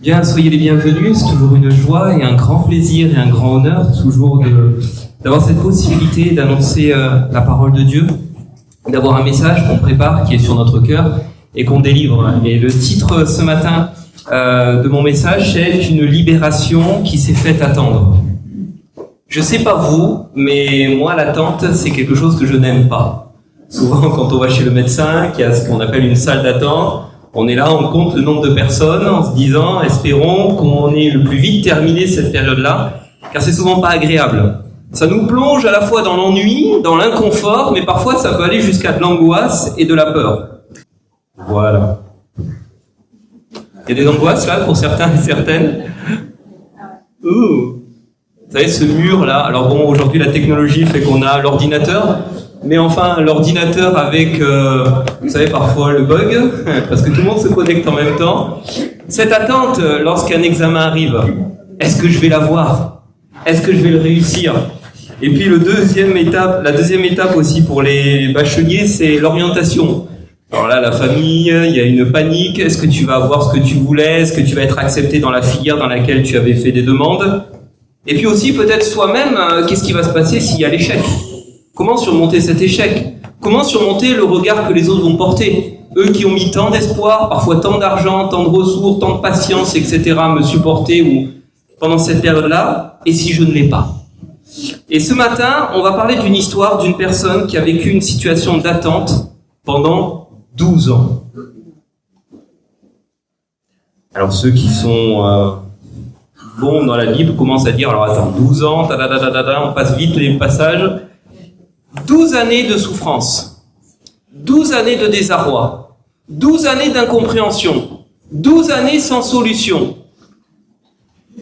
Bien, soyez les bienvenus, c'est toujours une joie et un grand plaisir et un grand honneur toujours d'avoir cette possibilité d'annoncer la parole de Dieu, d'avoir un message qu'on prépare qui est sur notre cœur et qu'on délivre. Et le titre ce matin de mon message, c'est une libération qui s'est fait attendre. Je sais pas vous, mais moi l'attente c'est quelque chose que je n'aime pas. Souvent quand on va chez le médecin, qui a ce qu'on appelle une salle d'attente, on est là, on compte le nombre de personnes en se disant, espérons qu'on ait le plus vite terminé cette période-là, car c'est souvent pas agréable. Ça nous plonge à la fois dans l'ennui, dans l'inconfort, mais parfois ça peut aller jusqu'à de l'angoisse et de la peur. Voilà. Il y a des angoisses là pour certains et certaines. Ouh. Vous savez, ce mur-là, alors bon, aujourd'hui la technologie fait qu'on a l'ordinateur, mais enfin, l'ordinateur avec, vous savez, parfois le bug, parce que tout le monde se connecte en même temps. Cette attente, lorsqu'un examen arrive, est-ce que je vais l'avoir? Est-ce que je vais le réussir? Et puis la deuxième étape aussi pour les bacheliers, c'est l'orientation. Alors là, la famille, il y a une panique. Est-ce que tu vas avoir ce que tu voulais? Est-ce que tu vas être accepté dans la filière dans laquelle tu avais fait des demandes? Et puis aussi, peut-être soi-même, qu'est-ce qui va se passer s'il y a l'échec? Comment surmonter cet échec? Comment surmonter le regard que les autres vont porter? Eux qui ont mis tant d'espoir, parfois tant d'argent, tant de ressources, tant de patience, etc., me supporter ou pendant cette période-là, et si je ne l'ai pas? Et ce matin, on va parler d'une histoire d'une personne qui a vécu une situation d'attente pendant 12 ans. Alors ceux qui sont bons dans la Bible commencent à dire, alors attends, 12 ans, on passe vite les passages. 12 années de souffrance, 12 années de désarroi, 12 années d'incompréhension, 12 années sans solution.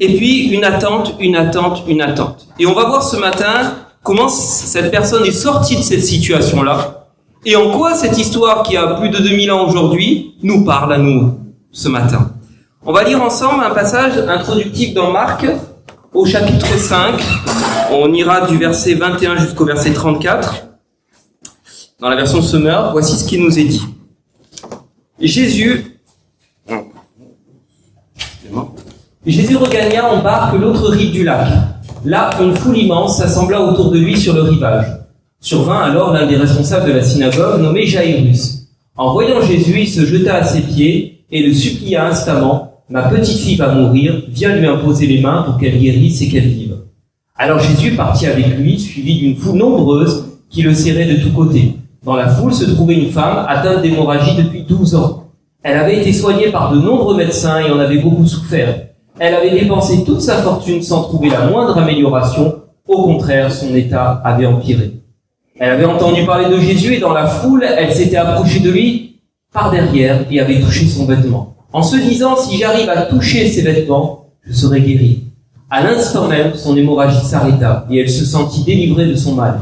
Et puis une attente. Et on va voir ce matin comment cette personne est sortie de cette situation-là et en quoi cette histoire qui a plus de 2000 ans aujourd'hui nous parle à nous ce matin. On va lire ensemble un passage introductif dans Marc au chapitre 5. On ira du verset 21 jusqu'au verset 34. Dans la version Summer, voici ce qui nous est dit. Jésus regagna en barque l'autre rive du lac. Là, une foule immense s'assembla autour de lui sur le rivage. Survint alors l'un des responsables de la synagogue, nommé Jairus. En voyant Jésus, il se jeta à ses pieds et le supplia instamment. « Ma petite fille va mourir, viens lui imposer les mains pour qu'elle guérisse et qu'elle vive. » Alors Jésus partit avec lui, suivi d'une foule nombreuse qui le serrait de tous côtés. Dans la foule se trouvait une femme atteinte d'hémorragie depuis 12 ans. Elle avait été soignée par de nombreux médecins et en avait beaucoup souffert. Elle avait dépensé toute sa fortune sans trouver la moindre amélioration. Au contraire, son état avait empiré. Elle avait entendu parler de Jésus et dans la foule, elle s'était approchée de lui par derrière et avait touché son vêtement. En se disant, si j'arrive à toucher ses vêtements, je serai guérie. À l'instant même, son hémorragie s'arrêta et elle se sentit délivrée de son mal.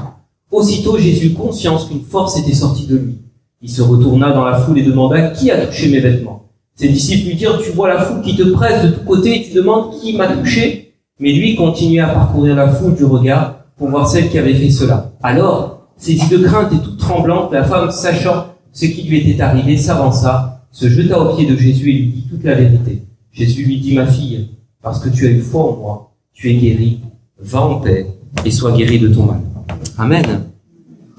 Aussitôt, Jésus, conscience qu'une force était sortie de lui. Il se retourna dans la foule et demanda, qui a touché mes vêtements? Ses disciples lui dirent, tu vois la foule qui te presse de tous côtés et tu demandes qui m'a touché? Mais lui continuait à parcourir la foule du regard pour voir celle qui avait fait cela. Alors, saisie de crainte et toute tremblante, la femme, sachant ce qui lui était arrivé, s'avança, se jeta aux pieds de Jésus et lui dit toute la vérité. Jésus lui dit, ma fille, parce que tu as eu foi en moi, tu es guérie, va en paix et sois guérie de ton mal. Amen.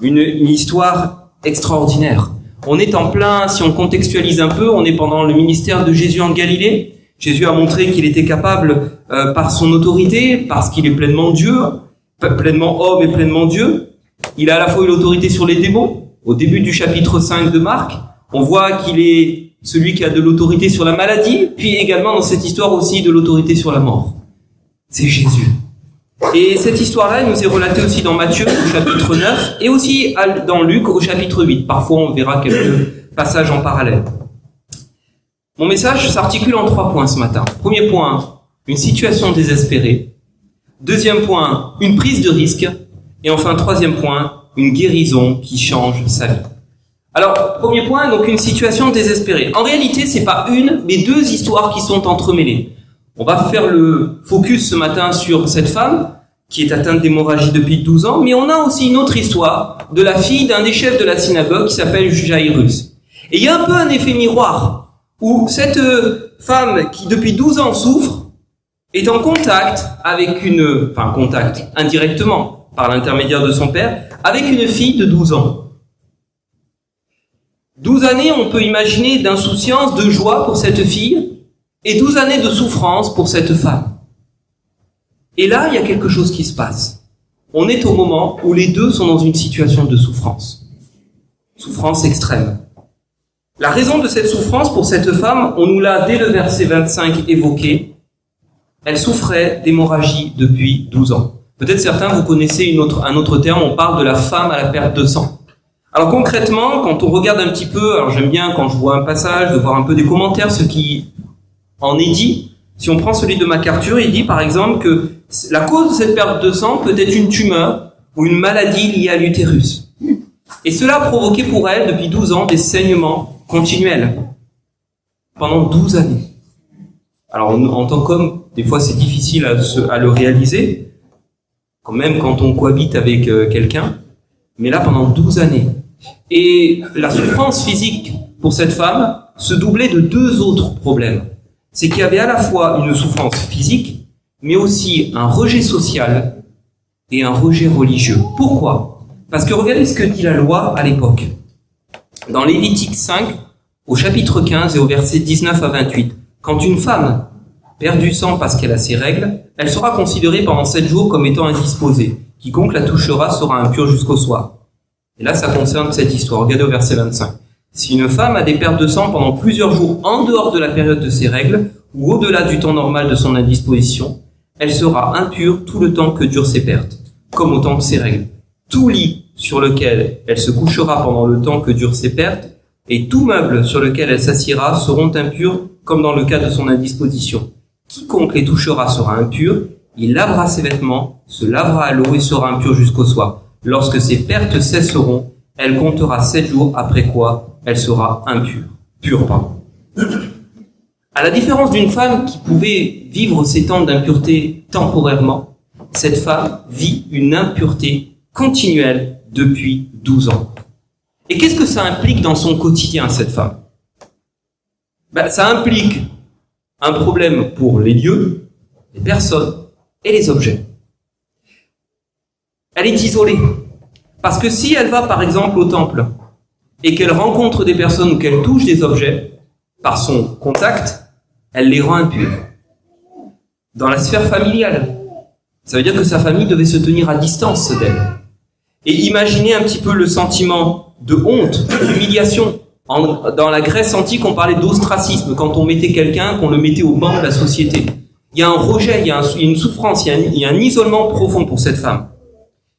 Une histoire extraordinaire. On est en plein, si on contextualise un peu, on est pendant le ministère de Jésus en Galilée. Jésus a montré qu'il était capable, par son autorité, parce qu'il est pleinement Dieu, pleinement homme et pleinement Dieu. Il a à la fois eu l'autorité sur les démons. Au début du chapitre 5 de Marc, on voit qu'il est celui qui a de l'autorité sur la maladie, puis également dans cette histoire aussi de l'autorité sur la mort. C'est Jésus. Et cette histoire-là, elle nous est relatée aussi dans Matthieu au chapitre 9 et aussi dans Luc au chapitre 8. Parfois, on verra quelques passages en parallèle. Mon message s'articule en 3 points ce matin. Premier point, une situation désespérée. Deuxième point, une prise de risque. Et enfin, troisième point, une guérison qui change sa vie. Alors, premier point, donc une situation désespérée. En réalité, c'est pas une, mais 2 histoires qui sont entremêlées. On va faire le focus ce matin sur cette femme qui est atteinte d'hémorragie depuis 12 ans, mais on a aussi une autre histoire de la fille d'un des chefs de la synagogue qui s'appelle Jairus. Et il y a un peu un effet miroir, où cette femme qui depuis 12 ans souffre est en contact avec contact indirectement par l'intermédiaire de son père, avec une fille de 12 ans. 12 années, on peut imaginer, d'insouciance, de joie pour cette fille, et 12 années de souffrance pour cette femme. Et là, il y a quelque chose qui se passe. On est au moment où les deux sont dans une situation de souffrance. Souffrance extrême. La raison de cette souffrance pour cette femme, on nous l'a dès le verset 25 évoqué. Elle souffrait d'hémorragie depuis 12 ans. Peut-être certains, vous connaissez un autre terme, on parle de la femme à la perte de sang. Alors concrètement, quand on regarde un petit peu, alors j'aime bien quand je vois un passage, de voir un peu des commentaires, ce qui en est dit. Si on prend celui de MacArthur, il dit par exemple que la cause de cette perte de sang peut être une tumeur ou une maladie liée à l'utérus. Et cela a provoqué pour elle, depuis 12 ans, des saignements continuels. Pendant 12 années. Alors en tant qu'homme, des fois c'est difficile à le réaliser, quand même quand on cohabite avec quelqu'un, mais là pendant 12 années. Et la souffrance physique pour cette femme se doublait de deux autres problèmes. C'est qu'il y avait à la fois une souffrance physique, mais aussi un rejet social et un rejet religieux. Pourquoi ? Parce que regardez ce que dit la loi à l'époque. Dans Lévitique 5, au chapitre 15 et au verset 19 à 28, quand une femme perd du sang parce qu'elle a ses règles, elle sera considérée pendant 7 jours comme étant indisposée. Quiconque la touchera sera impur jusqu'au soir. Et là, ça concerne cette histoire. Regardez au verset 25. Si une femme a des pertes de sang pendant plusieurs jours en dehors de la période de ses règles, ou au-delà du temps normal de son indisposition, elle sera impure tout le temps que durent ses pertes, comme au temps de ses règles. Tout lit sur lequel elle se couchera pendant le temps que durent ses pertes, et tout meuble sur lequel elle s'assiera seront impurs, comme dans le cas de son indisposition. Quiconque les touchera sera impur, il lavera ses vêtements, se lavera à l'eau et sera impur jusqu'au soir. Lorsque ses pertes cesseront, elle comptera 7 jours, après quoi elle sera pure. À la différence d'une femme qui pouvait vivre ces temps d'impureté temporairement, cette femme vit une impureté continuelle depuis 12 ans. Et qu'est-ce que ça implique dans son quotidien, cette femme ? Ça implique un problème pour les lieux, les personnes et les objets. Elle est isolée. Parce que si elle va par exemple au temple et qu'elle rencontre des personnes ou qu'elle touche des objets, par son contact, elle les rend impurs. Dans la sphère familiale, ça veut dire que sa famille devait se tenir à distance d'elle. Et imaginez un petit peu le sentiment de honte, d'humiliation. Dans la Grèce antique, on parlait d'ostracisme, quand on mettait quelqu'un, qu'on le mettait au banc de la société. Il y a un rejet, il y a une souffrance, il y a un isolement profond pour cette femme.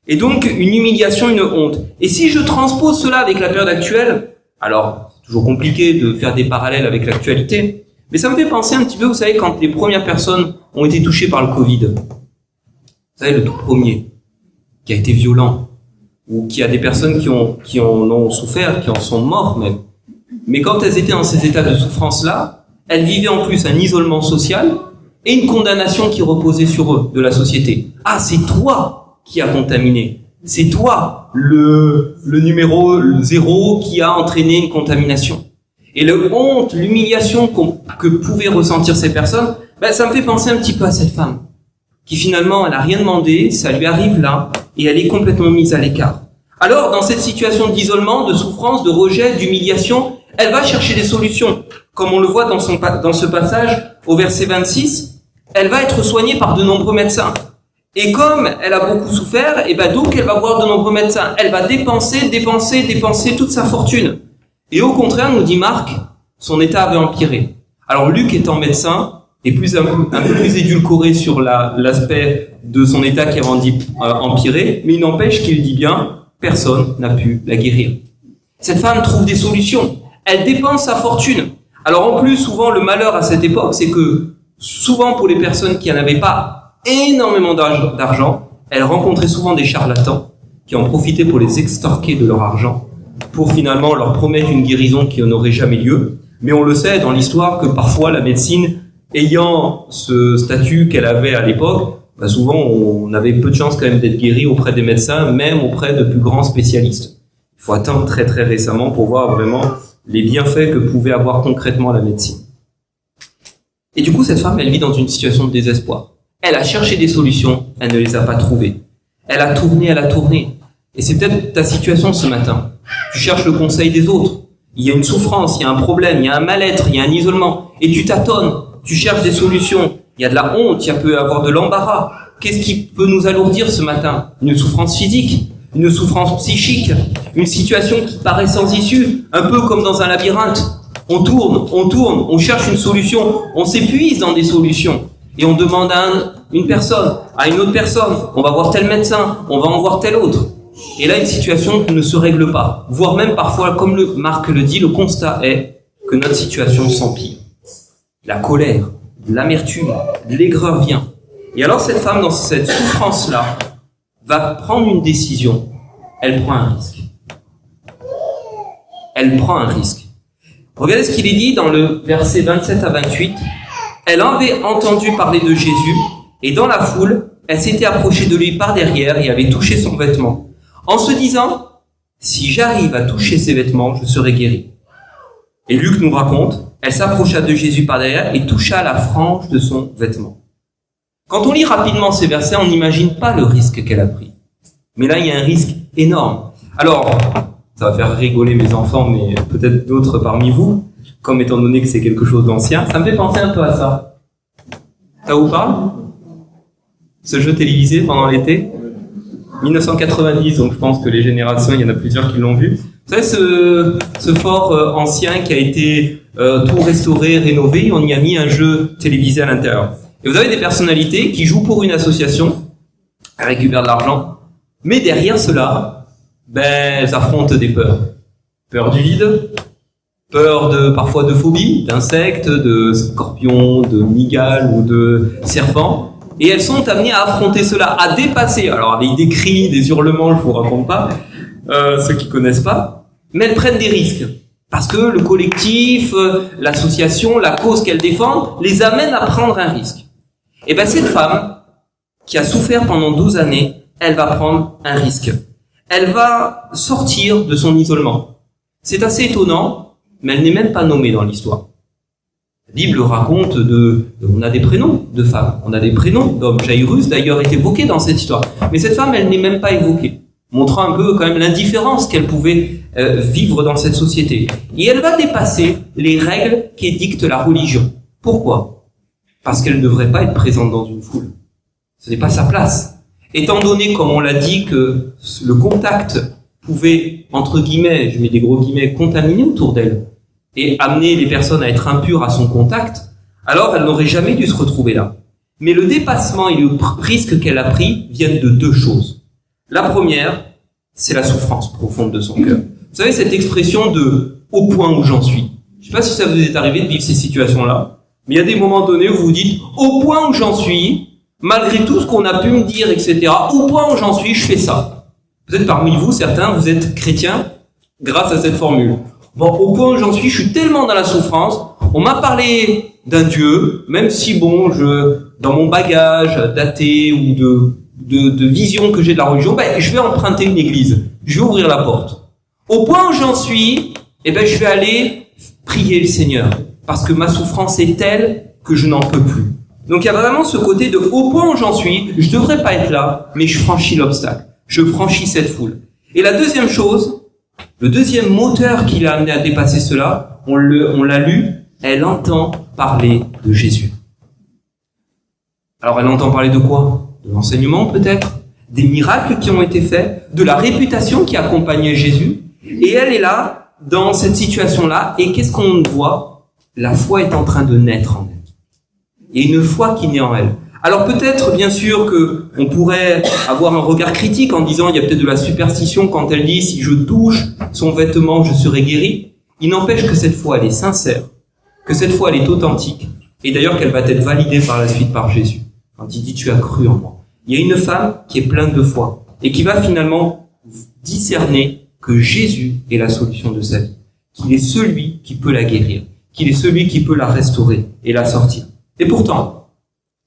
Et donc, une humiliation, une honte. Et si je transpose cela avec la période actuelle, alors, c'est toujours compliqué de faire des parallèles avec l'actualité, mais ça me fait penser un petit peu, vous savez, quand les premières personnes ont été touchées par le Covid. Vous savez, le tout premier, qui a été violent, ou qui a des personnes qui en ont souffert, qui en sont morts même. Mais quand elles étaient dans ces états de souffrance-là, elles vivaient en plus un isolement social et une condamnation qui reposait sur eux, de la société. Ah, c'est toi qui as contaminé. C'est toi, le numéro 0 qui a entraîné une contamination. Et le honte, l'humiliation que pouvaient ressentir ces personnes, ça me fait penser un petit peu à cette femme, qui finalement, elle n'a rien demandé, ça lui arrive là, et elle est complètement mise à l'écart. Alors, dans cette situation d'isolement, de souffrance, de rejet, d'humiliation, elle va chercher des solutions. Comme on le voit dans ce passage, au verset 26, elle va être soignée par de nombreux médecins. Et comme elle a beaucoup souffert, donc elle va voir de nombreux médecins. Elle va dépenser toute sa fortune. Et au contraire, nous dit Marc, son état avait empiré. Alors Luc, étant médecin, est un peu plus édulcoré sur l'aspect de son état qui avait empiré, mais il n'empêche qu'il dit bien, personne n'a pu la guérir. Cette femme trouve des solutions. Elle dépense sa fortune. Alors en plus, souvent, le malheur à cette époque, c'est que souvent pour les personnes qui n'avaient pas énormément d'argent, elles rencontraient souvent des charlatans qui en profitaient pour les extorquer de leur argent, pour finalement leur promettre une guérison qui n'aurait jamais lieu. Mais on le sait dans l'histoire que parfois la médecine, ayant ce statut qu'elle avait à l'époque, souvent on avait peu de chance quand même d'être guéri auprès des médecins, même auprès de plus grands spécialistes. Il faut attendre très très récemment pour voir vraiment les bienfaits que pouvait avoir concrètement la médecine. Et du coup, cette femme, elle vit dans une situation de désespoir. Elle a cherché des solutions, elle ne les a pas trouvées. Elle a tourné. Et c'est peut-être ta situation ce matin. Tu cherches le conseil des autres. Il y a une souffrance, il y a un problème, il y a un mal-être, il y a un isolement. Et tu tâtonnes, tu cherches des solutions. Il y a de la honte, il peut y avoir de l'embarras. Qu'est-ce qui peut nous alourdir ce matin? Une souffrance physique, une souffrance psychique, une situation qui paraît sans issue, un peu comme dans un labyrinthe. On tourne, on cherche une solution, on s'épuise dans des solutions. Et on demande à une personne, à une autre personne, on va voir tel médecin, on va en voir tel autre. Et là, une situation ne se règle pas. Voire même parfois, comme Marc le dit, le constat est que notre situation s'empire. La colère, l'amertume, l'aigreur vient. Et alors cette femme, dans cette souffrance-là, va prendre une décision. Elle prend un risque. Elle prend un risque. Regardez ce qu'il est dit dans le verset 27 à 28. Elle avait entendu parler de Jésus, et dans la foule, elle s'était approchée de lui par derrière et avait touché son vêtement, en se disant, si j'arrive à toucher ses vêtements, je serai guérie. Et Luc nous raconte, elle s'approcha de Jésus par derrière et toucha la frange de son vêtement. Quand on lit rapidement ces versets, on n'imagine pas le risque qu'elle a pris. Mais là, il y a un risque énorme. Alors, ça va faire rigoler mes enfants, mais peut-être d'autres parmi vous, comme étant donné que c'est quelque chose d'ancien, ça me fait penser un peu à ça. Ça vous parle? Ce jeu télévisé pendant l'été 1990, donc je pense que les générations, il y en a plusieurs qui l'ont vu. Vous savez, ce fort ancien qui a été tout restauré, rénové, on y a mis un jeu télévisé à l'intérieur. Et vous avez des personnalités qui jouent pour une association, elles récupèrent de l'argent, mais derrière cela, elles affrontent des peurs. Peur du vide, peur parfois de phobies, d'insectes, de scorpions, de migales ou de serpents. Et elles sont amenées à affronter cela, à dépasser. Alors avec des cris, des hurlements, je vous raconte pas, ceux qui connaissent pas. Mais elles prennent des risques. Parce que le collectif, l'association, la cause qu'elles défendent, les amène à prendre un risque. Et cette femme, qui a souffert pendant 12 années, elle va prendre un risque. Elle va sortir de son isolement. C'est assez étonnant, mais elle n'est même pas nommée dans l'histoire. La Bible raconte on a des prénoms de femmes, on a des prénoms d'hommes. Jairus d'ailleurs est évoqué dans cette histoire. Mais cette femme, elle n'est même pas évoquée, montrant un peu quand même l'indifférence qu'elle pouvait vivre dans cette société. Et elle va dépasser les règles qu'édicte la religion. Pourquoi? Parce qu'elle ne devrait pas être présente dans une foule. Ce n'est pas sa place. Étant donné, comme on l'a dit, que le contact pouvait, entre guillemets, je mets des gros guillemets, contaminer autour d'elle et amener les personnes à être impures à son contact, alors elle n'aurait jamais dû se retrouver là. Mais le dépassement et le risque qu'elle a pris viennent de deux choses. La première, c'est la souffrance profonde de son cœur. Vous savez, cette expression de « au point où j'en suis ». Je ne sais pas si ça vous est arrivé de vivre ces situations-là, mais il y a des moments donnés où vous vous dites « au point où j'en suis », malgré tout ce qu'on a pu me dire, etc., au point où j'en suis, je fais ça. Peut-être parmi vous, certains, vous êtes chrétiens grâce à cette formule. Bon, au point où j'en suis, je suis tellement dans la souffrance, on m'a parlé d'un Dieu, même si dans mon bagage d'athée ou de vision que j'ai de la religion, je vais emprunter une église, je vais ouvrir la porte. Au point où j'en suis, je vais aller prier le Seigneur, parce que ma souffrance est telle que je n'en peux plus. Donc il y a vraiment ce côté de au point où j'en suis, je devrais pas être là, mais je franchis l'obstacle, je franchis cette foule. Et la deuxième chose, le deuxième moteur qui l'a amené à dépasser cela, on l'a lu, elle entend parler de Jésus. Alors elle entend parler de quoi? De l'enseignement peut-être, des miracles qui ont été faits, de la réputation qui accompagnait Jésus. Et elle est là, dans cette situation-là, et qu'est-ce qu'on voit? La foi est en train de naître en elle. Et une foi qui naît en elle. Alors peut-être, bien sûr, que on pourrait avoir un regard critique en disant il y a peut-être de la superstition quand elle dit si je touche son vêtement, je serai guéri. Il n'empêche que cette foi, elle est sincère, que cette foi, elle est authentique, et d'ailleurs qu'elle va être validée par la suite par Jésus. Quand il dit tu as cru en moi. Il y a une femme qui est pleine de foi et qui va finalement discerner que Jésus est la solution de sa vie, qu'il est celui qui peut la guérir, qu'il est celui qui peut la restaurer et la sortir. Et pourtant,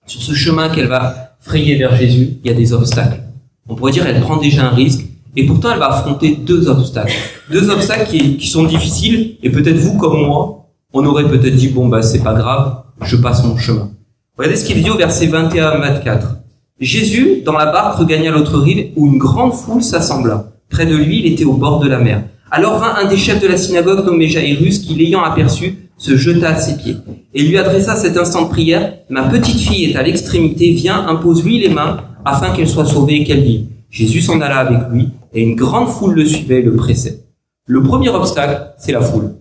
sur ce chemin qu'elle va frayer vers Jésus, il y a des obstacles. On pourrait dire qu'elle prend déjà un risque, et pourtant elle va affronter deux obstacles. Deux obstacles qui sont difficiles, et peut-être vous comme moi, on aurait peut-être dit, c'est pas grave, je passe mon chemin. Regardez ce qu'il dit au verset 21-24. Jésus, dans la barque, regagna l'autre rive où une grande foule s'assembla. Près de lui, il était au bord de la mer. Alors vint un des chefs de la synagogue nommé Jairus, qui l'ayant aperçu, se jeta à ses pieds et lui adressa cet instant de prière: ma petite fille est à l'extrémité, viens, impose-lui les mains afin qu'elle soit sauvée et qu'elle vive. Jésus s'en alla avec lui et une grande foule le suivait et le pressait. Le premier obstacle, c'est la foule.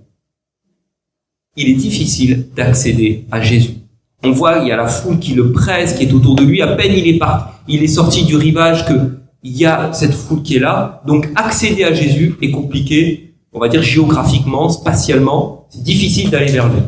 Il est difficile d'accéder à Jésus. On voit, il y a la foule qui le presse, qui est autour de lui. À peine il est sorti du rivage il y a cette foule qui est là. Donc accéder à Jésus est compliqué, on va dire géographiquement, spatialement. C'est difficile d'aller vers lui.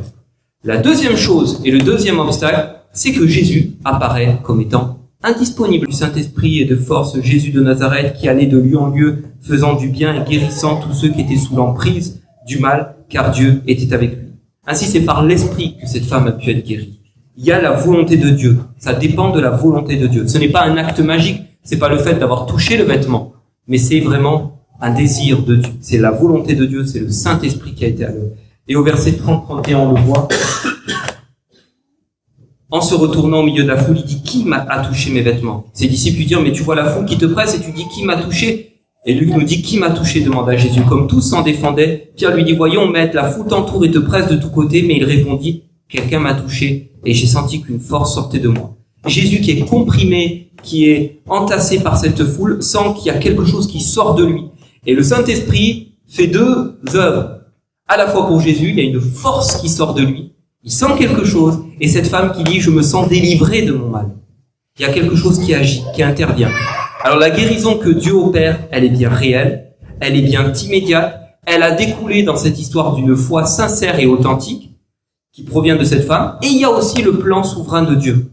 La deuxième chose et le deuxième obstacle, c'est que Jésus apparaît comme étant indisponible. Du Saint-Esprit et de force, Jésus de Nazareth qui allait de lieu en lieu, faisant du bien et guérissant tous ceux qui étaient sous l'emprise du mal, car Dieu était avec lui. Ainsi, c'est par l'Esprit que cette femme a pu être guérie. Il y a la volonté de Dieu. Ça dépend de la volonté de Dieu. Ce n'est pas un acte magique. C'est pas le fait d'avoir touché le vêtement, mais c'est vraiment un désir de Dieu. C'est la volonté de Dieu. C'est le Saint-Esprit qui a été à l'œuvre. Et au verset 30-31, on le voit. En se retournant au milieu de la foule, il dit: qui a touché mes vêtements? Ses disciples lui dirent: mais tu vois la foule qui te presse et tu dis: qui m'a touché? Et Luc nous dit: qui m'a touché? Demanda Jésus. Comme tous s'en défendaient, Pierre lui dit: voyons, maître, la foule t'entoure et te presse de tous côtés. Mais il répondit: quelqu'un m'a touché et j'ai senti qu'une force sortait de moi. Jésus qui est comprimé, qui est entassé par cette foule, sent qu'il y a quelque chose qui sort de lui. Et le Saint-Esprit fait deux œuvres. À la fois pour Jésus, il y a une force qui sort de lui. Il sent quelque chose. Et cette femme qui dit: je me sens délivrée de mon mal. Il y a quelque chose qui agit, qui intervient. Alors la guérison que Dieu opère, elle est bien réelle. Elle est bien immédiate. Elle a découlé dans cette histoire d'une foi sincère et authentique qui provient de cette femme. Et il y a aussi le plan souverain de Dieu.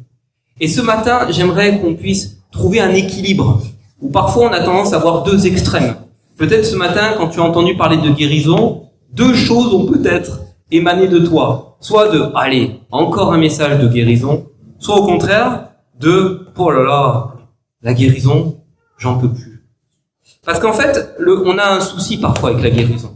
Et ce matin, j'aimerais qu'on puisse trouver un équilibre, où parfois on a tendance à voir deux extrêmes. Peut-être ce matin, quand tu as entendu parler de guérison, deux choses ont peut-être émané de toi. Soit de, allez, encore un message de guérison, soit au contraire, de, oh là là, la guérison, j'en peux plus. Parce qu'en fait, on a un souci parfois avec la guérison.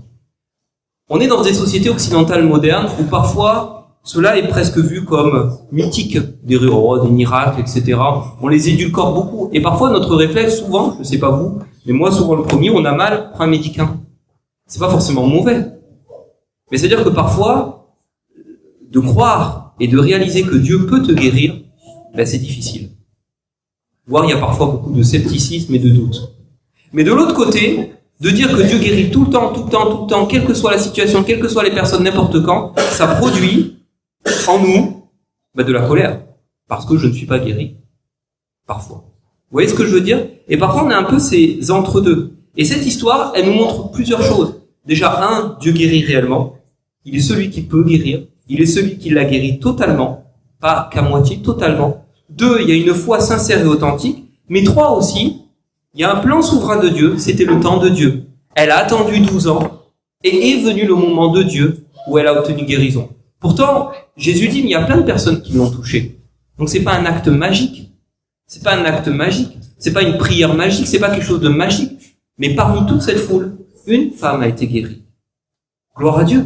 On est dans des sociétés occidentales modernes où parfois, cela est presque vu comme mythique, des héros, des miracles, etc. On les édulcore beaucoup. Et parfois, notre réflexe, souvent, je sais pas vous, mais moi, souvent le premier, on a mal, prends un médicament. C'est pas forcément mauvais. Mais c'est-à-dire que parfois, de croire et de réaliser que Dieu peut te guérir, ben c'est difficile. Voire, il y a parfois beaucoup de scepticisme et de doute. Mais de l'autre côté, de dire que Dieu guérit tout le temps, quelle que soit la situation, quelles que soient les personnes, n'importe quand, ça produit en nous de la colère. Parce que je ne suis pas guéri. Parfois. Vous voyez ce que je veux dire? Et parfois, on a un peu ces entre-deux. Et cette histoire, elle nous montre plusieurs choses. Déjà, un, Dieu guérit réellement. Il est celui qui peut guérir. Il est celui qui l'a guéri totalement. Pas qu'à moitié, totalement. Deux, il y a une foi sincère et authentique. Mais trois aussi, il y a un plan souverain de Dieu, c'était le temps de Dieu. Elle a attendu 12 ans et est venu le moment de Dieu où elle a obtenu guérison. Pourtant, Jésus dit, mais il y a plein de personnes qui l'ont touché. Donc c'est pas un acte magique. C'est pas un acte magique. C'est pas une prière magique. C'est pas quelque chose de magique. Mais parmi toute cette foule, une femme a été guérie. Gloire à Dieu.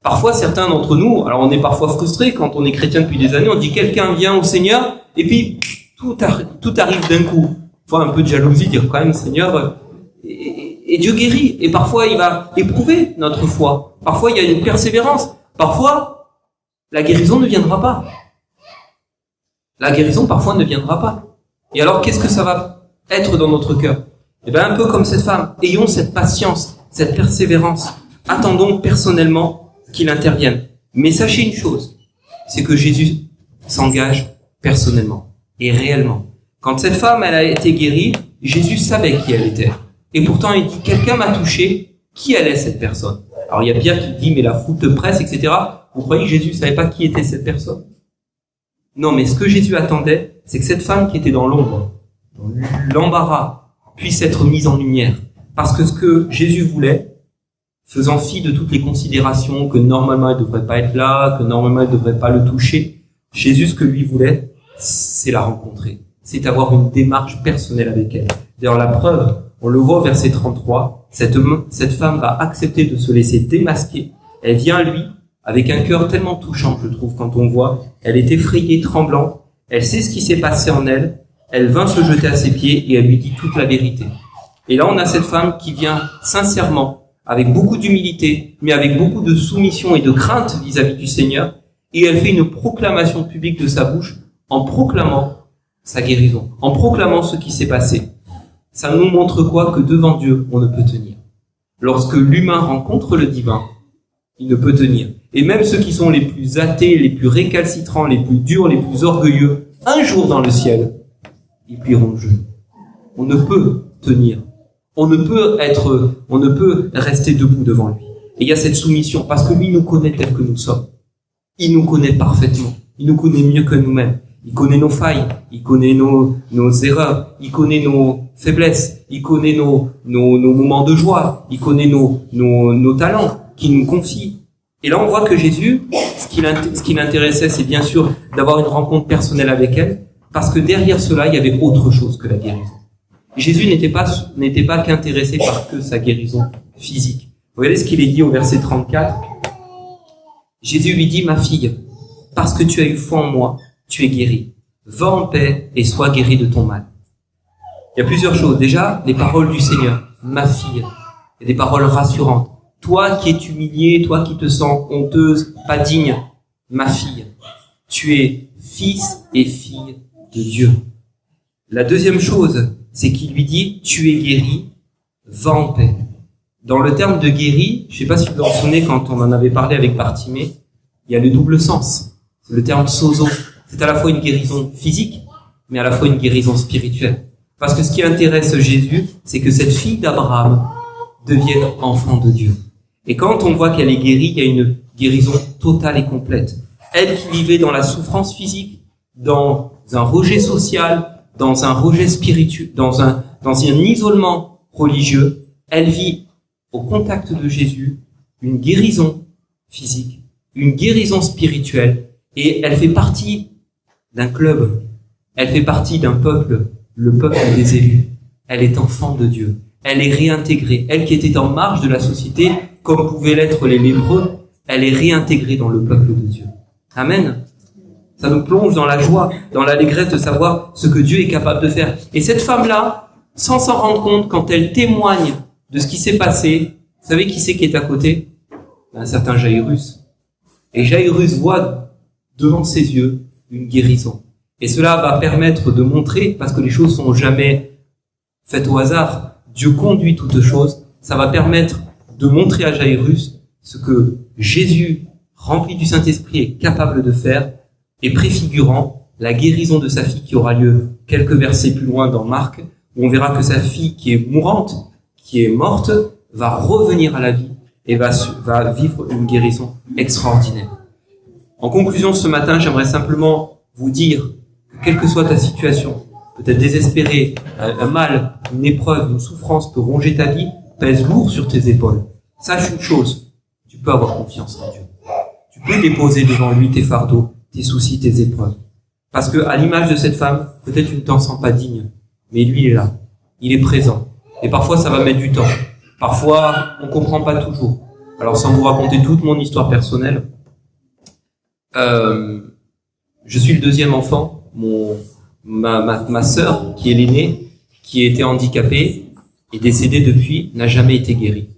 Parfois, certains d'entre nous, alors on est parfois frustrés quand on est chrétien depuis des années, on dit quelqu'un vient au Seigneur et puis tout arrive d'un coup. Faut un peu de jalousie, dire quand même, Seigneur, et Dieu guérit. Et parfois, il va éprouver notre foi. Parfois, il y a une persévérance. Parfois, la guérison ne viendra pas. La guérison, parfois, ne viendra pas. Et alors, qu'est-ce que ça va être dans notre cœur? Eh bien, un peu comme cette femme. Ayons cette patience, cette persévérance. Attendons personnellement qu'il intervienne. Mais sachez une chose, c'est que Jésus s'engage personnellement et réellement. Quand cette femme, elle a été guérie, Jésus savait qui elle était. Et pourtant, il dit, quelqu'un m'a touché, qui elle est cette personne? Alors il y a Pierre qui dit, mais la foule te presse, etc. Vous croyez que Jésus ne savait pas qui était cette personne? Non, mais ce que Jésus attendait, c'est que cette femme qui était dans l'ombre, dans l'embarras, puisse être mise en lumière. Parce que ce que Jésus voulait, faisant fi de toutes les considérations, que normalement elle ne devrait pas être là, que normalement elle ne devrait pas le toucher, Jésus, ce que lui voulait, c'est la rencontrer. C'est avoir une démarche personnelle avec elle. D'ailleurs, la preuve, on le voit au verset 33, cette femme va accepter de se laisser démasquer. Elle vient à lui, avec un cœur tellement touchant, je trouve, quand on voit. Elle est effrayée, tremblante, elle sait ce qui s'est passé en elle, elle vint se jeter à ses pieds et elle lui dit toute la vérité. Et là, on a cette femme qui vient sincèrement, avec beaucoup d'humilité, mais avec beaucoup de soumission et de crainte vis-à-vis du Seigneur, et elle fait une proclamation publique de sa bouche en proclamant sa guérison, en proclamant ce qui s'est passé. Ça nous montre quoi? Que devant Dieu, on ne peut tenir. Lorsque l'humain rencontre le divin, il ne peut tenir. Et même ceux qui sont les plus athées, les plus récalcitrants, les plus durs, les plus orgueilleux, un jour dans le ciel, ils plieront le genou. On ne peut tenir. On ne peut rester debout devant lui. Et il y a cette soumission, parce que lui nous connaît tel que nous sommes. Il nous connaît parfaitement. Il nous connaît mieux que nous-mêmes. Il connaît nos failles, il connaît nos erreurs, il connaît nos faiblesses, il connaît nos moments de joie, il connaît nos talents qu'il nous confie. Et là, on voit que Jésus, ce qui l'intéressait, c'est bien sûr d'avoir une rencontre personnelle avec elle, parce que derrière cela, il y avait autre chose que la guérison. Jésus n'était pas qu'intéressé par que sa guérison physique. Regardez ce qu'il est dit au verset 34. Jésus lui dit, ma fille, parce que tu as eu foi en moi, tu es guérie. Va en paix et sois guérie de ton mal. Il y a plusieurs choses. Déjà, les paroles du Seigneur. Ma fille. Il y a des paroles rassurantes. Toi qui es humiliée, toi qui te sens honteuse, pas digne, ma fille, tu es fils et fille de Dieu. La deuxième chose, c'est qu'il lui dit, tu es guérie, va en paix. Dans le terme de guéri, je ne sais pas si vous vous en souvenez quand on en avait parlé avec Bartimée, il y a le double sens. C'est le terme sozo. C'est à la fois une guérison physique, mais à la fois une guérison spirituelle. Parce que ce qui intéresse Jésus, c'est que cette fille d'Abraham devienne enfant de Dieu. Et quand on voit qu'elle est guérie, il y a une guérison totale et complète. Elle qui vivait dans la souffrance physique, dans un rejet social, dans un rejet spirituel, dans un isolement religieux, elle vit au contact de Jésus une guérison physique, une guérison spirituelle, et elle fait partie d'un club, elle fait partie d'un peuple, le peuple des élus. Elle est enfant de Dieu, elle est réintégrée. Elle qui était en marge de la société, comme pouvaient l'être les lépreux, elle est réintégrée dans le peuple de Dieu. Amen. Ça nous plonge dans la joie, dans l'allégresse de savoir ce que Dieu est capable de faire. Et cette femme-là, sans s'en rendre compte, quand elle témoigne de ce qui s'est passé, vous savez qui c'est qui est à côté? Un certain Jairus. Et Jairus voit devant ses yeux une guérison. Et cela va permettre de montrer, parce que les choses sont jamais faites au hasard, Dieu conduit toutes choses, ça va permettre de montrer à Jairus ce que Jésus, rempli du Saint-Esprit, est capable de faire, et préfigurant la guérison de sa fille qui aura lieu quelques versets plus loin dans Marc, où on verra que sa fille qui est mourante, qui est morte, va revenir à la vie et va vivre une guérison extraordinaire. En conclusion, ce matin, j'aimerais simplement vous dire que quelle que soit ta situation, peut-être désespérée, un mal, une épreuve, une souffrance peut ronger ta vie, pèse lourd sur tes épaules. Sache une chose, tu peux avoir confiance en Dieu. Tu peux déposer devant lui tes fardeaux, tes soucis, tes épreuves. Parce que, à l'image de cette femme, peut-être tu ne t'en sens pas digne, mais lui, il est là. Il est présent. Et parfois, ça va mettre du temps. Parfois, on comprend pas toujours. Alors, sans vous raconter toute mon histoire personnelle, je suis le deuxième enfant. Ma sœur, qui est l'aînée, qui était handicapée, est décédée depuis, n'a jamais été guérie.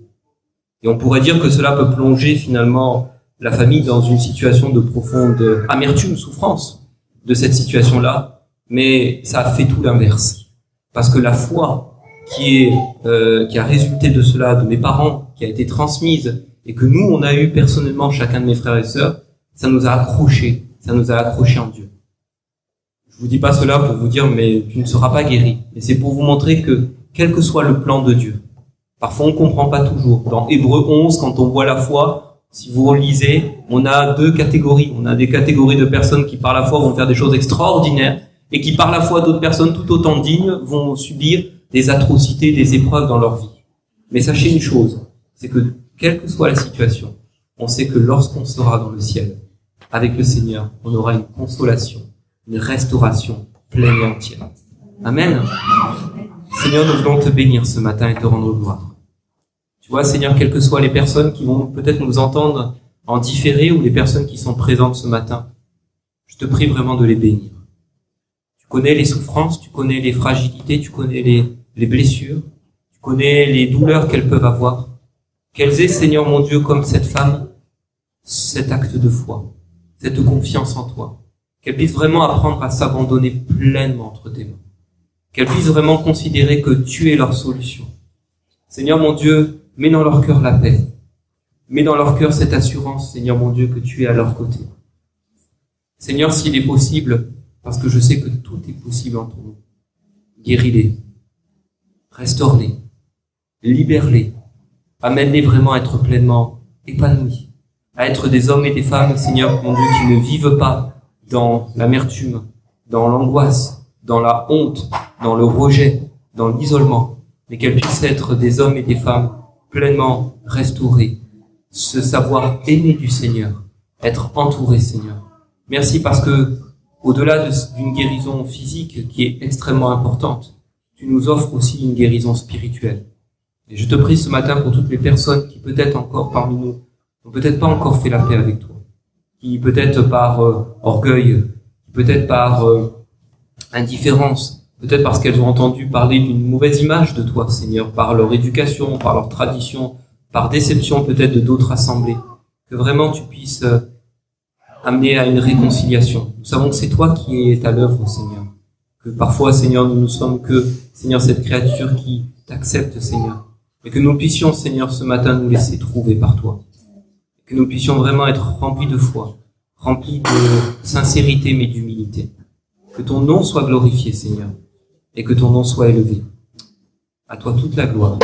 Et on pourrait dire que cela peut plonger finalement la famille dans une situation de profonde amertume, souffrance de cette situation-là, mais ça a fait tout l'inverse. Parce que la foi qui a résulté de cela, de mes parents, qui a été transmise, et que nous, on a eu personnellement, chacun de mes frères et sœurs, ça nous a accrochés en Dieu. Je vous dis pas cela pour vous dire, mais tu ne seras pas guéri. Mais c'est pour vous montrer que, quel que soit le plan de Dieu, parfois on comprend pas toujours. Dans Hébreux 11, quand on voit la foi, si vous relisez, on a deux catégories. On a des catégories de personnes qui par la foi vont faire des choses extraordinaires, et qui par la foi d'autres personnes tout autant dignes vont subir des atrocités, des épreuves dans leur vie. Mais sachez une chose, c'est que quelle que soit la situation, on sait que lorsqu'on sera dans le ciel, avec le Seigneur, on aura une consolation, une restauration pleine et entière. Amen. Seigneur, nous voulons te bénir ce matin et te rendre gloire. Tu vois, Seigneur, quelles que soient les personnes qui vont peut-être nous entendre en différé ou les personnes qui sont présentes ce matin, je te prie vraiment de les bénir. Tu connais les souffrances, tu connais les fragilités, tu connais les blessures, tu connais les douleurs qu'elles peuvent avoir. Qu'elles aient, Seigneur mon Dieu, comme cette femme, cet acte de foi, cette confiance en toi. Qu'elles puissent vraiment apprendre à s'abandonner pleinement entre tes mains. Qu'elles puissent vraiment considérer que tu es leur solution. Seigneur mon Dieu, mets dans leur cœur la paix. Mets dans leur cœur cette assurance, Seigneur mon Dieu, que tu es à leur côté. Seigneur, s'il est possible, parce que je sais que tout est possible en ton nom, guéris-les, restaure-les, libère-les, amène-les vraiment à être pleinement épanouis, à être des hommes et des femmes, Seigneur mon Dieu, qui ne vivent pas dans l'amertume, dans l'angoisse, dans la honte, dans le rejet, dans l'isolement, mais qu'elles puissent être des hommes et des femmes pleinement restaurés, se savoir aimer du Seigneur, être entourés, Seigneur. Merci parce que, au-delà d'une guérison physique qui est extrêmement importante, tu nous offres aussi une guérison spirituelle. Et je te prie ce matin pour toutes les personnes qui peut-être encore parmi nous n'ont peut-être pas encore fait la paix avec toi, qui peut-être par orgueil, peut-être par indifférence, peut-être parce qu'elles ont entendu parler d'une mauvaise image de toi, Seigneur, par leur éducation, par leur tradition, par déception peut-être de d'autres assemblées, que vraiment tu puisses amener à une réconciliation. Nous savons que c'est toi qui es à l'œuvre, Seigneur. Que parfois, Seigneur, nous ne sommes que, Seigneur, cette créature qui t'accepte, Seigneur. Et que nous puissions, Seigneur, ce matin nous laisser trouver par toi. Que nous puissions vraiment être remplis de foi, remplis de sincérité mais d'humilité. Que ton nom soit glorifié, Seigneur, et que ton nom soit élevé. À toi toute la gloire.